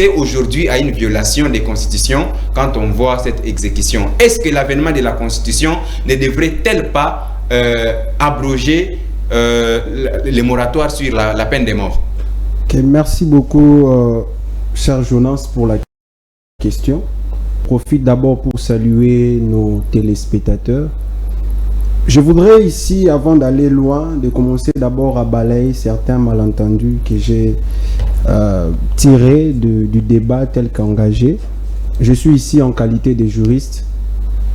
aujourd'hui à une violation des constitutions quand on voit cette exécution. Est-ce que l'avènement de la constitution ne devrait-elle pas abroger les moratoires sur la peine de mort? Okay, merci beaucoup, cher Jonas, pour la question. Je profite d'abord pour saluer nos téléspectateurs. Je voudrais ici, avant d'aller loin, de commencer d'abord à balayer certains malentendus que j'ai tirés du débat tel qu'engagé. Je suis ici en qualité de juriste.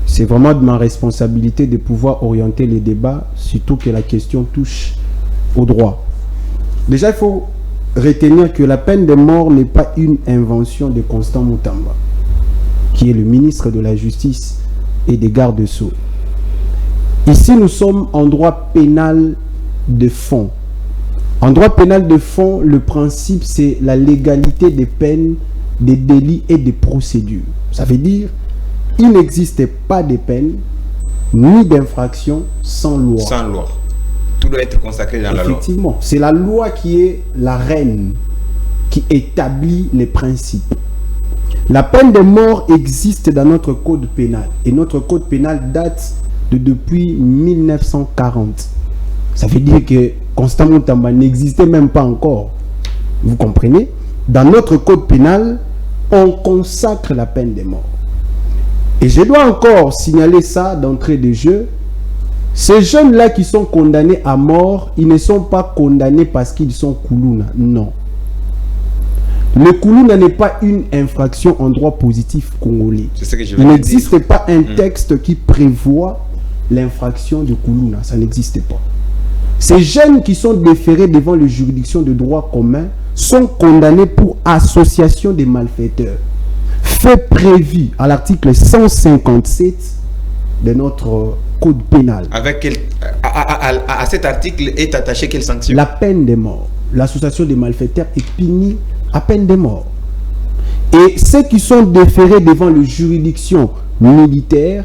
C'est vraiment de ma responsabilité de pouvoir orienter les débats, surtout que la question touche au droit. Déjà, il faut retenir que la peine de mort n'est pas une invention de Constant Moutamba, qui est le ministre de la Justice et des Gardes-Sceaux. Ici, nous sommes en droit pénal de fond. En droit pénal de fond, le principe, c'est la légalité des peines, des délits et des procédures. Ça veut dire, il n'existe pas de peine, ni d'infraction sans loi. Sans loi. Tout doit être consacré dans la loi. Effectivement, c'est la loi qui est la reine, qui établit les principes. La peine de mort existe dans notre code pénal. Et notre code pénal date depuis 1940. Ça veut dire que Constant Moutamba n'existait même pas encore. Vous comprenez? Dans notre code pénal, on consacre la peine de mort. Et je dois encore signaler ça d'entrée de jeu. Ces jeunes-là qui sont condamnés à mort, ils ne sont pas condamnés parce qu'ils sont Koulouna. Non. Le Koulouna n'est pas une infraction en droit positif congolais. Il n'existe pas un texte qui prévoit l'infraction de Koulouna. Ça n'existe pas. Ces jeunes qui sont déférés devant les juridictions de droit commun sont condamnés pour association des malfaiteurs. Fait prévu à l'article 157 de notre code pénal. À cet article est attachée quelle sanction? La peine de mort. L'association des malfaiteurs est punie à peine de mort. Et ceux qui sont déférés devant les juridictions militaires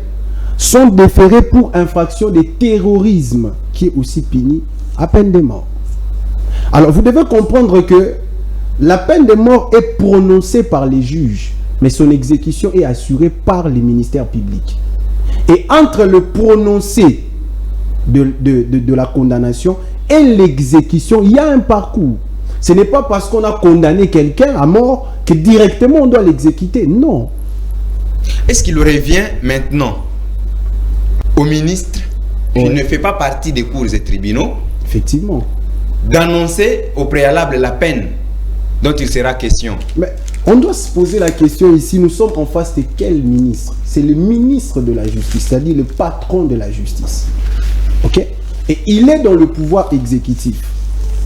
sont déférés pour infraction de terrorisme, qui est aussi puni à peine de mort. Alors, vous devez comprendre que la peine de mort est prononcée par les juges, mais son exécution est assurée par les ministères publics. Et entre le prononcé de la condamnation et l'exécution, il y a un parcours. Ce n'est pas parce qu'on a condamné quelqu'un à mort que directement on doit l'exécuter. Non. Est-ce qu'il revient maintenant au ministre qui ne fait pas partie des cours et tribunaux, effectivement, d'annoncer au préalable la peine dont il sera question? Mais on doit se poser la question ici, nous sommes en face de quel ministre? C'est le ministre de la Justice, c'est-à-dire le patron de la justice. Ok? Et il est dans le pouvoir exécutif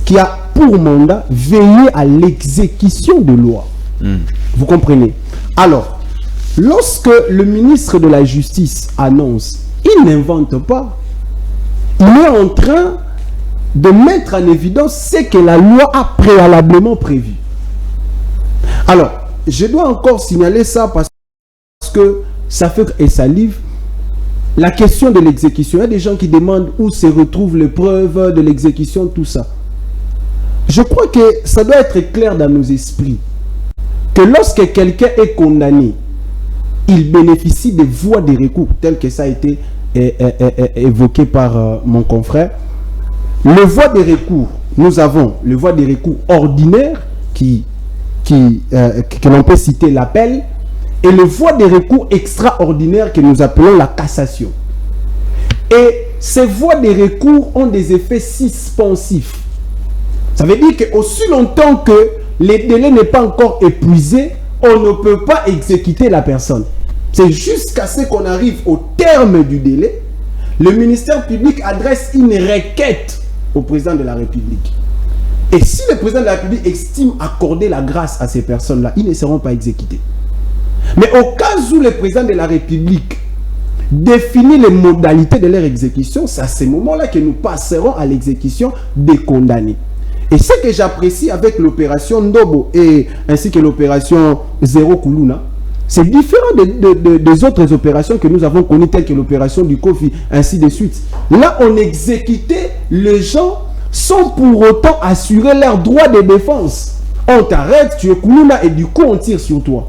qui a pour mandat veiller à l'exécution de loi. Vous comprenez? Alors, lorsque le ministre de la Justice annonce, il n'invente pas. Il est en train de mettre en évidence ce que la loi a préalablement prévu. Alors, je dois encore signaler ça parce que ça fait et salive. La question de l'exécution, il y a des gens qui demandent où se retrouvent les preuves de l'exécution, tout ça. Je crois que ça doit être clair dans nos esprits que lorsque quelqu'un est condamné, il bénéficie des voies de recours, telles que ça a été évoqué par mon confrère. Le voie de recours, nous avons le voie de recours ordinaire que l'on peut citer l'appel, et le voie de recours extraordinaire que nous appelons la cassation. Et ces voies de recours ont des effets suspensifs. Ça veut dire qu'aussi longtemps que les délais n'est pas encore épuisé, on ne peut pas exécuter la personne. C'est jusqu'à ce qu'on arrive au terme du délai, le ministère public adresse une requête au président de la République. Et si le président de la République estime accorder la grâce à ces personnes-là, ils ne seront pas exécutés. Mais au cas où le président de la République définit les modalités de leur exécution, c'est à ce moment-là que nous passerons à l'exécution des condamnés. Et ce que j'apprécie avec l'opération Ndobo et ainsi que l'opération Zéro Koulouna, c'est différent des autres opérations que nous avons connues, telles que l'opération du Kofi, ainsi de suite. Là, on exécutait les gens sans pour autant assurer leur droit de défense. On t'arrête, tu es Koulouna et du coup on tire sur toi.